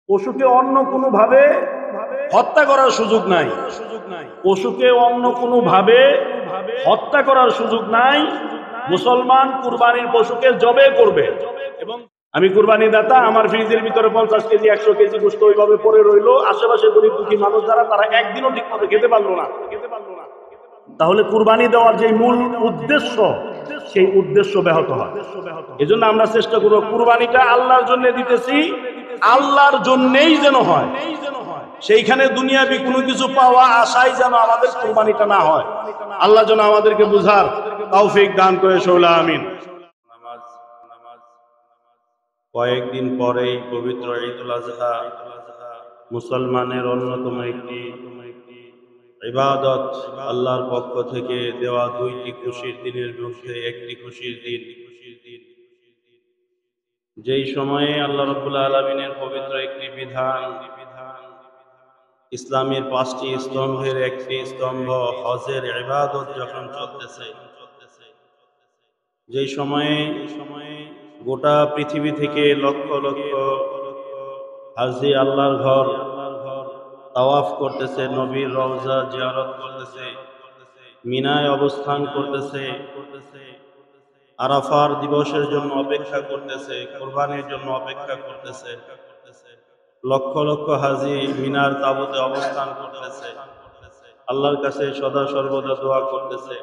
পশুকে অন্য কোনো ভাবে হত্যা করার সুযোগ নাই, পশুকে অন্য কোনো ভাবে হত্যা করার সুযোগ নাই। মুসলমান কুরবানির পশুকে জবে করবে। এবং আমি কুরবানি দাতা, আমার ফ্রিজের ভিতরে 50 কেজি 100 কেজি গোশত ওইভাবে পড়ে রইলো, আশেপাশে গরিব দুঃখী মানুষ যারা, তারা একদিনও ঠিক মতো খেতে পারলো না। তাহলে কুরবানি দেওয়ার যে মূল উদ্দেশ্য, সেই উদ্দেশ্য ব্যাহত হয়। এজন্য আমরা চেষ্টা করব কুরবানিটা আল্লাহর জন্য দিতেছি, আল্লাহর জন্যই যেন হয়। সেইখানে দুনিয়াবি কোনো কিছু পাওয়া আশাই যেন আমাদের কুরবানিটা না হয়। আল্লাহ যেন আমাদেরকে বুঝার তৌফিক দান করে, শৌলা আমিন। কয়েকদিন পরেই পবিত্র ঈদুল আজহা, মুসলমানের অন্যতম একটি ইবাদত, আল্লাহর পক্ষ থেকে দেওয়া দুইটি খুশির দিনের মধ্যে একটি খুশির দিন। যেই সময়ে আল্লাহ রাব্বুল আলামিনের পবিত্র একটি বিধান, ইসলামের 5টি স্তম্ভের একটি স্তম্ভ হজের ইবাদত যখন চলতেছে, যেই সময়ে গোটা পৃথিবী থেকে লক্ষ লক্ষ হাজি আল্লাহর ঘর তাওয়াফ করতেছে, নবীর রওজা জিয়ারত করতেছে, মিনায় অবস্থান করতেছে, আরাফার দিবসের জন্য অপেক্ষা করতেছে, কুরবানির জন্য অপেক্ষা করতেছে, লক্ষ লক্ষ হাজি মিনার তাবুতে অবস্থান করতেছে, আল্লাহর কাছে সদা সর্বদা দোয়া করতেছে।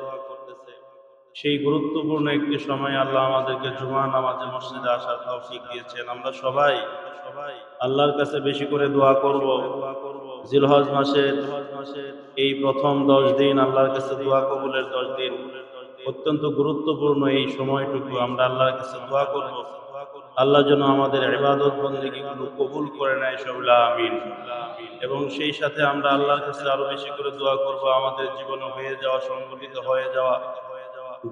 সেই গুরুত্বপূর্ণ একটি সময় আল্লাহ আমাদেরকে জুমা নামাজে মসজিদে আসার তৌফিক দিয়েছেন। আমরা সবাই আল্লাহর কাছে বেশি করে দোয়া করব। জিলহজ মাসের এই প্রথম 10 দিন আল্লাহর কাছে দোয়া কবুলের 10 দিন, অত্যন্ত গুরুত্বপূর্ণ। এই সময়টুকু আমরা আল্লাহর কাছে দোয়া করব, আল্লাহ যেন আমাদের ইবাদত বন্দেগীগুলো কবুল করে নেয়, শৌলা আমিন। এবং সেই সাথে আমরা আল্লাহর কাছে আরো বেশি করে দোয়া করব, আমাদের জীবনে হয়ে যাওয়া, সংগঠিত হয়ে যাওয়া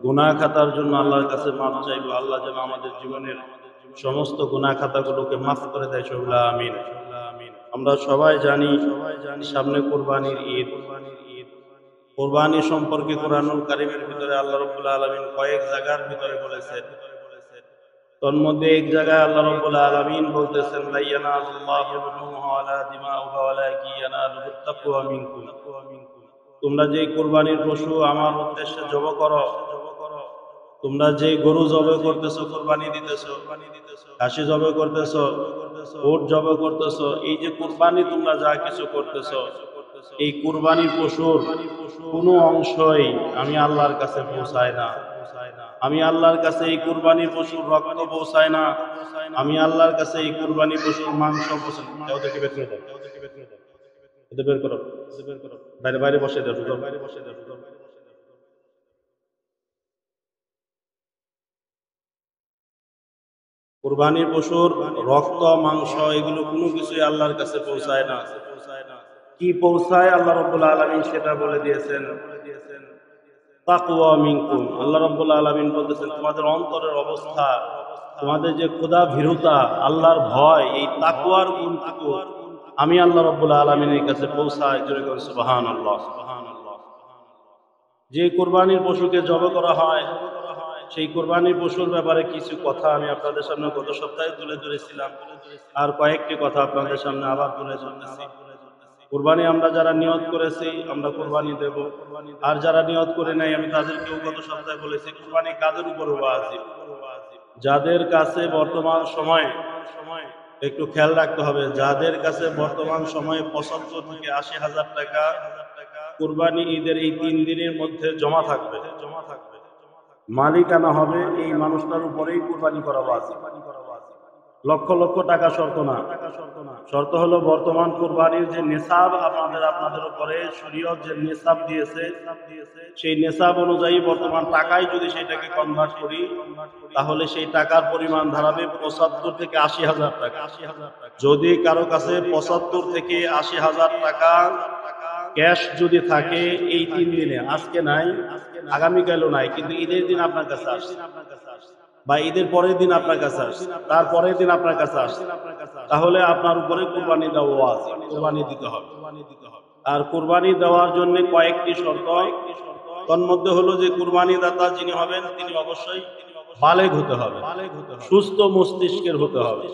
গুনাহ খাতার জন্য আল্লাহর কাছে মাফ চাইব। আল্লাহ যেন আমাদের জীবনের সমস্ত গুনাহ খাতাগুলোকে মাফ করে দেয়, শৌলা আমিন। আমরা সবাই জানি সামনে কুরবানির ঈদ। কুরবানি সম্পর্কে কোরআনুল কারীমের ভিতরে আল্লাহ রাব্বুল আলামিন কয়েক জায়গার ভিতরে বলেছেন। তন্মধ্যে এক জায়গায় আল্লাহ রাব্বুল আলামিন বলতেছেন, লা ইয়ানালুল্লাহু লুহুমুহা ওয়ালা দিমাউহা ওয়ালাকিন ইয়ানালুহুত তাকওয়া মিনকুম। তোমরা যে কুরবানির পশু আমার উদ্দেশ্যে জব করো, তোমরা যে গরু জবে করতেছো, কুরবানি দিতেছো, খাসি জবে করতেছো, উট জবে করতেছো, এই যে কুরবানি তোমরা যা কিছু করতেছো, এই কুরবানির পশুর কোনো অংশই আমি আল্লাহর কাছে পৌঁছায় না। আমি আল্লাহর কাছে এই কুরবানির পশুর রক্ত পৌঁছায় না। আমি আল্লাহর কাছে এই কুরবানি পশুর মাংস পৌঁছায় না। ওদেরকে বের করে দাও, ওদের বের করো, বাইরে বাইরে বসে দাও, বাইরে বসে দাও। কুরবানির পশুর রক্ত মাংস এগুলো কোনো কিছুই আল্লাহর কাছে পৌঁছায় না। কি পৌঁছায় আল্লাহ রাব্বুল আলামিন সেটা বলে দিয়েছেন, তাকওয়া মিনকুম। আল্লাহ রাব্বুল আলামিন বলতেছেন, তোমাদের অন্তরের অবস্থা, তোমাদের যে খোদা ভীরুতা, আল্লাহর ভয়, এই তাকওয়ার গুণটুকু আমি আল্লাহ রাব্বুল আলামিনের কাছে পৌঁছায়। সুবহানাল্লাহ। যে কুরবানির পশুকে জব করা হয়, সেই কুরবানির পশুর ব্যাপারে কিছু কথা আমি আপনাদের সামনে গত সপ্তাহে তুলে ধরেছিলাম, আর কয়েকটি কথা আপনাদের সামনে আবার তুলে ধরতেছি। কুরবানি আমরা যারা নিয়ত করেছি আমরা কুরবানি দেব, আর যারা নিয়ত করে নাই আমি তাদেরকেও গত সপ্তাহে বলেছি কুরবানি কাদের উপর ওয়াজিব। যাদের কাছে বর্তমান সময়ে একটু খেয়াল রাখতে হবে, যাদের কাছে বর্তমান সময়ে 75 থেকে 80,000 টাকা কুরবানি ঈদের এই 3 দিনের মধ্যে জমা থাকবে, মালিকানা হবে, এই মানুষটার উপরেই কুরবানি করা ওয়াজিব। লক্ষ লক্ষ টাকা শর্ত না, শর্ত হলো বর্তমান কুরবানির যে নেসাব আপনাদের উপরে শরীয়ত যে নেসাব দিয়েছে, সেই নেসাব অনুযায়ী বর্তমান টাকায় যদি সেটাকে কনভার্ট করি, তাহলে সেই টাকার পরিমাণ দাঁড়াবে 75 থেকে 80,000 টাকা। যদি কারো কাছে 75 থেকে 80,000 টাকা ক্যাশ যদি থাকে এই 3 দিনে, আজকে নাই আগামীকালও নাই, কিন্তু ঈদের দিন আপনার কাছে আসছে, বা ঈদের পরের দিন আপনার কাছে আসছে, তার পরের দিন আপনার কাছে আসছে, তাহলে আপনার উপরে কুরবানি দেওয়া ওয়াজিব, কুরবানি দিতে হবে। আর কুরবানি দেওয়ার জন্য কয়েকটি শর্ত, তন্মধ্যে হলো যে কুরবানি দাতা যিনি হবেন তিনি অবশ্যই বালেগ হতে হবে, সুস্থ মস্তিষ্কের হতে হবে।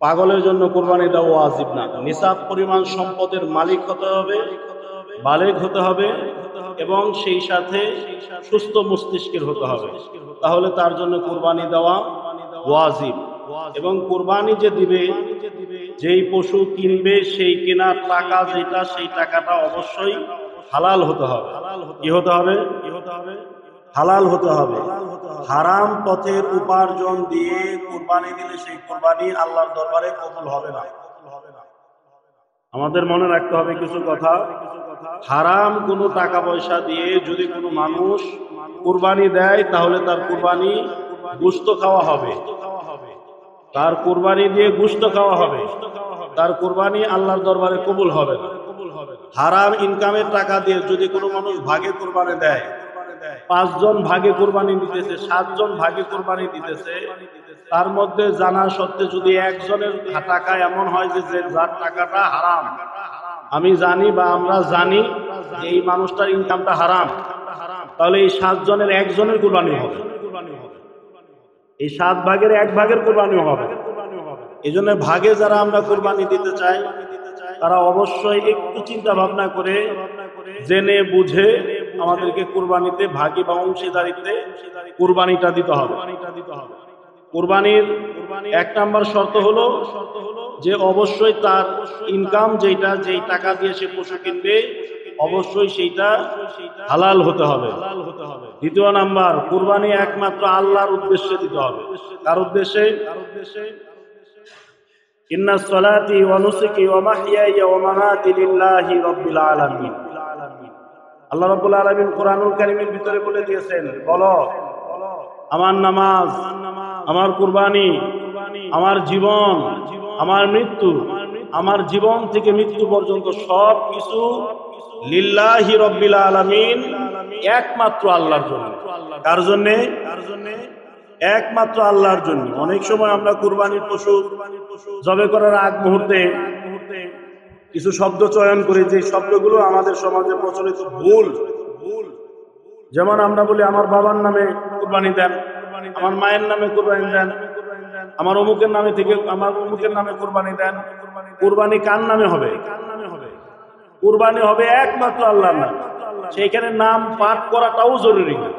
পাগলের জন্য কুরবানি দেওয়া ওয়াজিব না। নিসাব পরিমাণ সম্পদের মালিক হতে হবে, বালেগ হতে হবে এবং সেই সাথে সুস্থ মস্তিষ্কের হতে হবে, তাহলে তার জন্য কুরবানি দেওয়া ওয়াজিব। এবং কুরবানি যে দিবে, যেই পশু কিনবে সেই কেনার টাকা যেটা, সেই টাকাটা অবশ্যই হালাল হতে হবে। কি হতে হবে? হালাল হতে হবে। হারাম পথের উপার্জন দিয়ে কুরবানি দিলে সেই কুরবানি আল্লাহর দরবারে কবুল হবে না। আমাদের মনে রাখতে হবে কিছু কথা। হারাম কোনো টাকা পয়সা দিয়ে যদি কোনো মানুষ কুরবানি দেয়, তাহলে তার কুরবানি গোশত খাওয়া হবে, তার কুরবানি দিয়ে গোশত খাওয়া হবে, তার কুরবানি আল্লাহর দরবারে কবুল হবে না। হারাম ইনকামের টাকা দিয়ে যদি কোনো মানুষ ভাগে কুরবানি দেয়, 5 জন ভাগে কুরবানি দিতেছে, 7 জন ভাগে কুরবানি দিতেছে, তার মধ্যে জানা সত্ত্বে যদি একজনের টাকা এমন হয় যে যার টাকাটা হারাম, আমি জানি বা আমরা জানি যে এই মানুষটার ইনকামটা হারাম, তাহলে এই 7 জনের একজনের কুরবানি হবে, এই 7 ভাগের 1 ভাগের কুরবানি হবে। এই জন্য ভাগে যারা আমরা কুরবানি দিতে চাই, তারা অবশ্যই একটু চিন্তা ভাবনা করে জেনে বুঝে আমাদেরকে কুরবানিতে ভাগী বা অংশীদারিত্বে কুরবানিটা দিতে হবে। কুরবানির 1 নাম্বার শর্ত হলো যে অবশ্যই তার ইনকাম যেটা, যেই টাকা দিয়ে সে পশু কিনবে, অবশ্যই সেইটা হালাল হতে হবে। 2 নাম্বার, কুরবানি একমাত্র আল্লাহর উদ্দেশ্যে দিতে হবে। কার উদ্দেশ্যে? ইন্নাস সালাতি ওয়া নুসুকি ওয়া মাহইয়ায়া ওয়া মামাতি লিল্লাহি রাব্বিল আলামিন। আল্লাহ রাব্বুল আলামিন কোরআনুল কারীমের ভিতরে বলে দিয়েছেন, বলো আমার নামাজ, আমার কুরবানি, আমার জীবন, আমার মৃত্যু, আমার জীবন থেকে মৃত্যু পর্যন্ত সব কিছু লিল্লাহি রাব্বিল আলামিন, একমাত্র আল্লাহর জন্য। কার জন্য? একমাত্র আল্লাহর জন্য। অনেক সময় আমরা কুরবানির পশু জবে করার আগ মুহূর্তে কিছু শব্দ চয়ন করি, যে শব্দগুলো আমাদের সমাজে প্রচলিত ভুল। যেমন আমরা বলি আমার বাবার নামে কুরবানি দেন, আমার মায়ের নামে কুরবানি দেন, আমার অমুকের নামে থেকে আমার অমুকের নামে কুরবানি দেন। কুরবানি কার নামে হবে? কুরবানি হবে একমাত্র আল্লাহর নামে। সেইখানে নাম পাঠ করাটাও জরুরি না,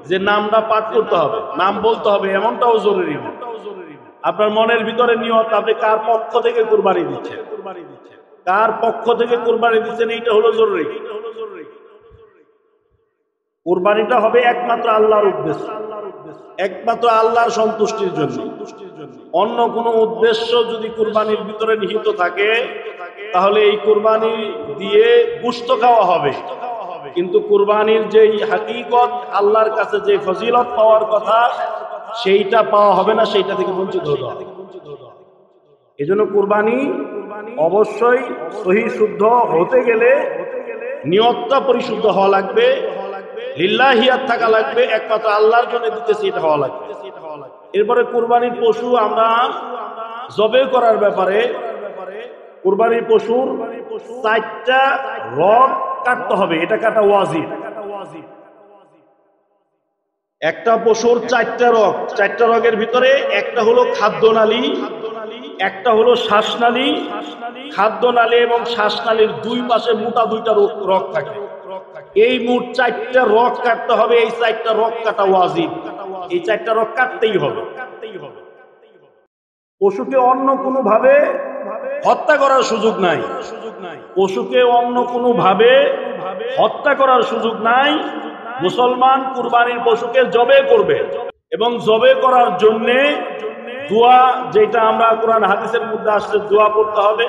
যে নামটা পাঠ করতে হবে, নাম বলতে হবে, এমনটাও জরুরি না। আপনার মনের ভিতরে নিয়ত, আপনি কার পক্ষ থেকে কুরবানি দিচ্ছেন, কার পক্ষ থেকে কুরবানি দিচ্ছেন, এইটা হলো জরুরি। কুরবানিটা হবে একমাত্র আল্লাহর উদ্দেশ্য, একমাত্র আল্লাহর সন্তুষ্টির জন্য। অন্য কোনো উদ্দেশ্য যদি কুরবানির ভিতরে নিহিত থাকে, তাহলে এই কুরবানি দিয়ে গোশত খাওয়া হবে, কিন্তু কুরবানির যেই হাকিকত, আল্লাহর কাছে যে ফজিলত পাওয়ার কথা, সেইটা পাওয়া হবে না, সেইটা থেকে বঞ্চিত হতে হবে। এজন্য কুরবানি অবশ্যই সহি শুদ্ধ হতে গেলে নিয়তটা পরিশুদ্ধ হওয়া লাগবে, লিল্লাহিয়াত থাকা লাগবে, একমাত্র আল্লাহর জন্য দিতেছি এটা হওয়া লাগবে। এরপরে কুরবানির পশু আমরা জবে করার ব্যাপারে, কুরবানির পশুর 4টা রগ কাটতে হবে, এটা কাটা ওয়াজিব। একটা পশুর 4টা রগ, 4টা রগের ভিতরে একটা হলো খাদ্যনালী, একটা হলো শ্বাসনালী। খাদ্যনালী এবং শ্বাসনালীর 2 পাশে মোটা 2টা রগ থাকে। এই মোট 4টা রগ কাটতে হবে। এই 4টা রগ কাটা ওয়াজিব, এই 4টা রগ কাটতেই হবে। পশুকে অন্য কোনো ভাবে হত্যা করার সুযোগ নাই, পশুকে অন্য কোনো ভাবে হত্যা করার সুযোগ নাই। মুসলমান কুরবানির পশুকে জবে করবে এবং জবে করার জন্য দোয়া, যেটা আমরা কোরআন হাদিসের মধ্যে আসছে, দোয়া পড়তে হবে।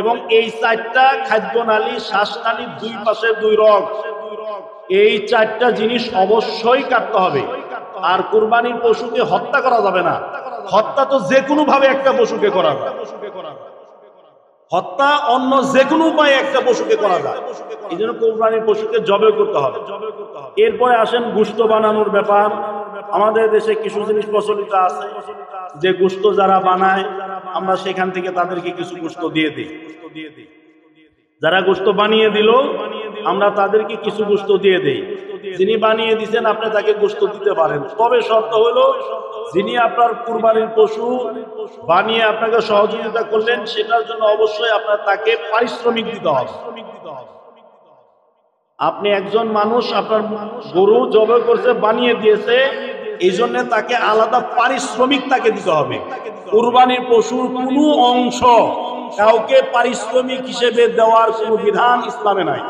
এবং এই 4টা খাদ্যনালী, শ্বাসনালী, 2 পাশে 2 রগ, এই 4টা জিনিস অবশ্যই কাটতে হবে। আর কুরবানির পশুকে হত্যা করা যাবে না। হত্যা তো যে কোনো ভাবে একটা পশুকে করা যায়, হত্যা অন্য যে কোনো উপায়ে একটা পশুকে করা যায়। এই জন্য কুরবানির পশুকে জবে করতে হবে। এরপরে আসেন গোশত বানানোর ব্যাপার। আমাদের দেশে কিছু জিনিস প্রচলিত আছে, যে গোশত যারা বানায়, আমরা সেখান থেকে তাদেরকে কিছু গোশত দিয়ে দিই। যারা গোশত বানিয়ে দিল, আমরা তাদেরকে কিছু গোশত দিয়ে দেই। যিনি বানিয়ে দিচ্ছেন, আপনি তাকে গোশত দিতে পারেন, তবে শর্ত হলো যিনি আপনার কুরবানির পশু বানিয়ে আপনাকে সহযোগিতা করলেন, সেটার জন্য অবশ্যই আপনার তাকে পারিশ্রমিক দিতে হবে। আপনি একজন মানুষ আপনার গরু জবাই করছে, বানিয়ে দিয়েছে, এই জন্য তাকে আলাদা পারিশ্রমিক তাকে দিতে হবে। কুরবানির পশুর কোনো অংশ কাউকে পারিশ্রমিক হিসেবে দেওয়ার কোনো বিধান ইসলামে নাই।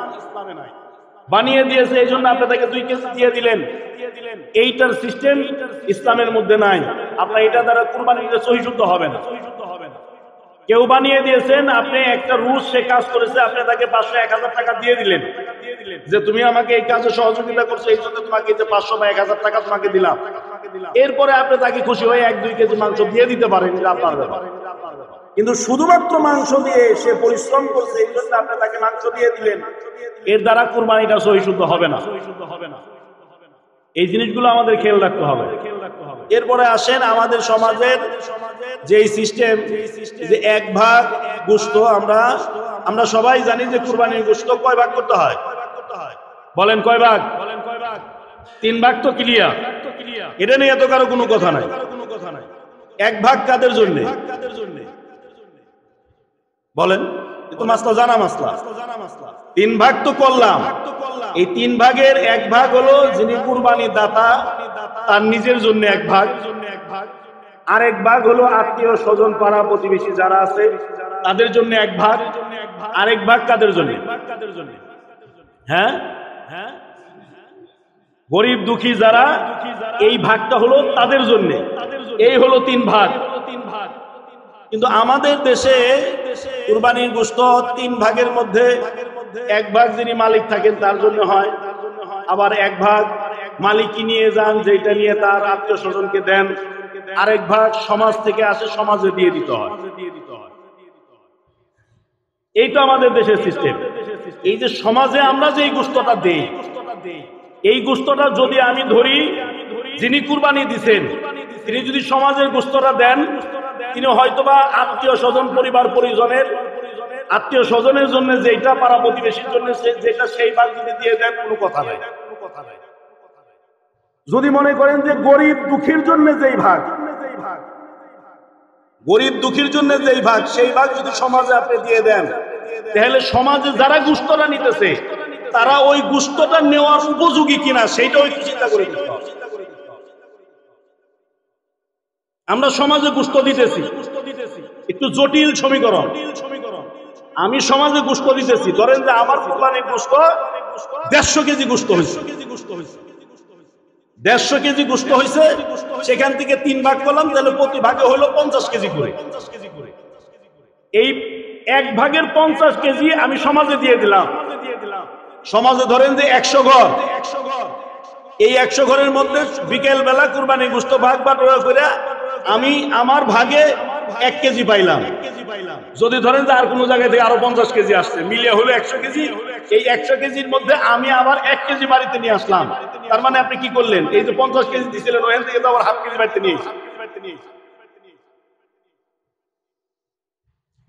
বানিয়ে দিয়েছে এই জন্য আপনি তাকে 2 কেজি দিয়ে দিলেন, এইটার সিস্টেম ইসলামের মধ্যে নাই। আপনার এটা দ্বারা কুরবানি দিতে সহিশুদ্ধ হবে না। কেউ বানিয়ে দিয়েছেন, আপনি একটা রুজ সে কাজ করেছে, আপনি তাকে 500-1000 টাকা দিয়ে দিলেন যে তুমি আমাকে এই কাজে সহযোগিতা করছো, এই জন্য তোমাকে যে 500 বা 1000 টাকা তোমাকে দিলাম। এরপরে আপনি তাকে খুশি হয়ে 1-2 কেজি মাংস দিয়ে দিতে পারেন, এটা আপনার ব্যাপার। কিন্তু শুধুমাত্র মাংস দিয়ে সে পরিশ্রম করছে, এই জন্য আপনি তাকে মাংস দিয়ে দিলেন, এর দ্বারা কুরবানিটা সহিশুদ্ধ হবে না। এই জিনিসগুলো আমাদের খেয়াল রাখতে হবে। এরপরে আসেন আমাদের সমাজের যে সিস্টেম, যে 1 ভাগ গোশত, আমরা সবাই জানি যে কুরবানির গোশত কয় ভাগ করতে হয়? বলেন কয় ভাগ? 3 ভাগ তো ক্লিয়ার, এটা নিয়ে তো কারো কোনো কথা নাই। 1 ভাগ কাদের জন্য বলেন? তো মাসলা জানা মাসলা। 3 ভাগ তো করলাম, এই 3 ভাগের 1 ভাগ হলো যিনি কুরবানি দাতা তার নিজের জন্য 1 ভাগ, আরেক ভাগ হলো আত্মীয় স্বজন পাড়া প্রতিবেশী যারা আছে তাদের জন্য 1 ভাগ, আরেক ভাগ কাদের জন্য? হ্যাঁ, গরিব দুঃখী যারা, এই ভাগটা হলো তাদের জন্য। এই হলো 3 ভাগ। কিন্তু আমাদের দেশে কুরবানির গোশত 3 ভাগের মধ্যে 1 ভাগ যিনি মালিক থাকেন তার জন্য হয়, আবার 1 ভাগ মালিকই নিয়ে যান, যেটা নিয়ে তার আত্মীয় স্বজনকে দেন, আরেক ভাগ সমাজ থেকে আসে, সমাজে দিয়ে দিতে হয়। এই তো আমাদের দেশের সিস্টেম। এই যে সমাজে আমরা যে গোশতটা দেই, এই গোশতটা যদি আমি ধরি, যিনি কুরবানি দিচ্ছেন তিনি যদি সমাজের গোশতটা দেন, তিনি হয়তোবা আত্মীয় স্বজন পরিবার পরিজনের আত্মীয় স্বজনের জন্য যেটা, পাড়া প্রতিবেশীর জন্য যেটা, সেই ভাগ যদি দিয়ে দেন, কোনো কথা নাই। যদি মনে করেন যে গরিব দুঃখীর জন্য যেই ভাগ, গরিব দুঃখীর জন্য যেই ভাগ, সেই ভাগ যদি সমাজে আপনি দিয়ে দেন, তাহলে সমাজে যারা গোশতটা নিতেছে তারা ওই গোশতটা নেওয়ার উপযোগী কিনা সেইটাও একটু চিন্তা করে দিতে হবে। আমরা সমাজে গোশত দিতেছি, একটু জটিল সমীকরণ। আমি সমাজে গোশত দিতেছি, ধরেন যে আমার কুরবানির গোশত 150 কেজি গোশত হয়েছে, 150 কেজি গোশত হয়েছে, সেখান থেকে 3 ভাগ করলাম, তাহলে প্রতি ভাগে হলো 50 কেজি করে। এই 1 ভাগের 50 কেজি আমি সমাজে দিয়ে দিলাম। সমাজে ধরেন যে 100 ঘর, এই 100 ঘরের মধ্যে বিকেল বেলা কুরবানির গোশত ভাগ বাটোয়ারা করে আমি আমার ভাগে 1 কেজি পাইলাম। যদি ধরেন যে আর কোনো জায়গা থেকে আরো 50 কেজি আসছে, মিলিয়ে হলো 100 কেজি। এই 100 কেজির মধ্যে আমি আবার 1 কেজি বাড়িতে নিয়ে আসলাম। তার মানে আপনি কি করলেন? এই যে 50 কেজি দিয়েছিলেন, ওখান থেকে তো আবার ½ কেজি বাড়িতে নিয়ে এসেছেন।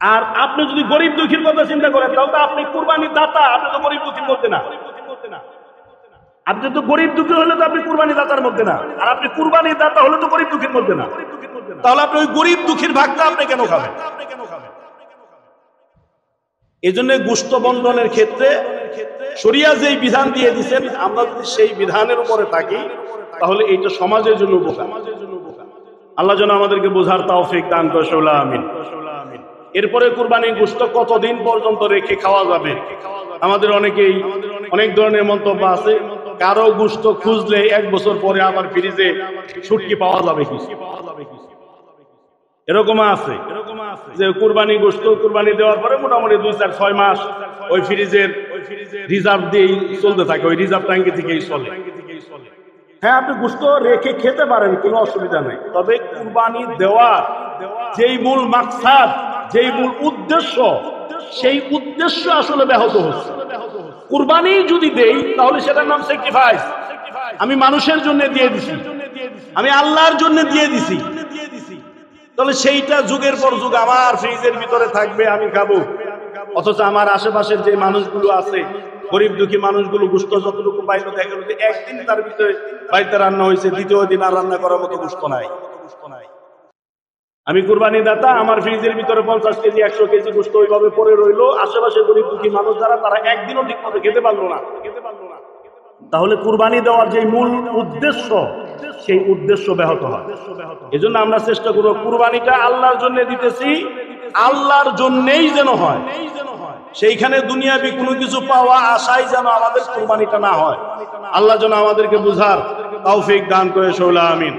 আর আপনি যদি গরিব দুঃখীর কথা চিন্তা করেন, তাহলে আপনি কুরবানির দাতা, আপনি তো গরিব দুঃখীর মধ্যে না। আপনি তো গরিব দুঃখী হলে তো আপনি কুরবানি দাতার মধ্যে না, আর আপনি কুরবানির দাতা হলে তো গরিব দুঃখীর মধ্যে না। তাহলে আপনি ওই গরিব দুঃখীর ভাগটা আপনি কেন খাবেন? এই জন্য গোশত বন্টনের ক্ষেত্রে শরিয়া যেই বিধান দিয়ে দিচ্ছেন, আমরা যদি সেই বিধানের উপরে থাকি, তাহলে এইটা সমাজের জন্য উপকার। আল্লাহ যেন আমাদেরকে বোঝার তৌফিক দান করে, সকলে আমিন। এরপরে কুরবানির গোশত কতদিন পর্যন্ত রেখে খাওয়া যাবে? আমাদের অনেকেই অনেক ধরনের মন্তব্য আছে। কারো গোশত খুঁজলে 1 বছর পরে আবার ফ্রিজে শুটকি পাওয়া যাবে কি, এরকম আছে যে কুরবানি গোশত কুরবানি দেওয়ার পরে মোটামুটি 2-4-6 মাস ওই ফ্রিজের রিজার্ভ দিয়েই চলতে থাকে, ওই রিজার্ভ ট্যাঙ্কি থেকেই চলে। হ্যাঁ, আপনি গোশত রেখে খেতে পারেন, কোনো অসুবিধা নেই। তবে কুরবানি দেওয়ার যেই মূল মাকসাদ, যেই মূল উদ্দেশ্য, সেই উদ্দেশ্য আসলে ব্যাহত হচ্ছে। কুরবানি যদি দেই তাহলে সেটার নাম স্যাক্রিফাইস। আমি মানুষের জন্য দিয়ে দিছি, আমি আল্লাহর জন্য দিয়ে দিছি, তাহলে সেইটা যুগের পর যুগ আমার ফ্রিজের ভিতরে থাকবে, আমি খাবো। অথচ আমার আশেপাশের যে মানুষগুলো আছে, গরিব দুঃখী মানুষগুলো, গোশত যতটুকু পাইলো, দেখা গেল যে একদিন তার ভিতরে বাড়িতে রান্না হয়েছে, দ্বিতীয় দিন আর রান্না করার মতো গোশত নাই। আমি কুরবানি দাতা, আমার ফ্রিজের ভিতরে 50 কেজি 100 কেজি গোশত ওইভাবে পড়ে রইলো, আশেপাশে গরিব দুঃখী মানুষ যারা, তারা একদিনও ঠিক মতো খেতে পারলো না। তাহলে কুরবানি দেওয়ার যে মূল উদ্দেশ্য, সেই উদ্দেশ্য ব্যাহত হয়। এজন্য আমরা চেষ্টা করব কুরবানিটা আল্লাহর জন্য দিতেছি, আল্লাহর জন্যই যেন হয়, সেইখানে দুনিয়াবি কোনো কিছু পাওয়া আশাই যেন আমাদের কুরবানিটা না হয়। আল্লাহ যেন আমাদেরকে বুঝার তৌফিক দান করে, আমিন।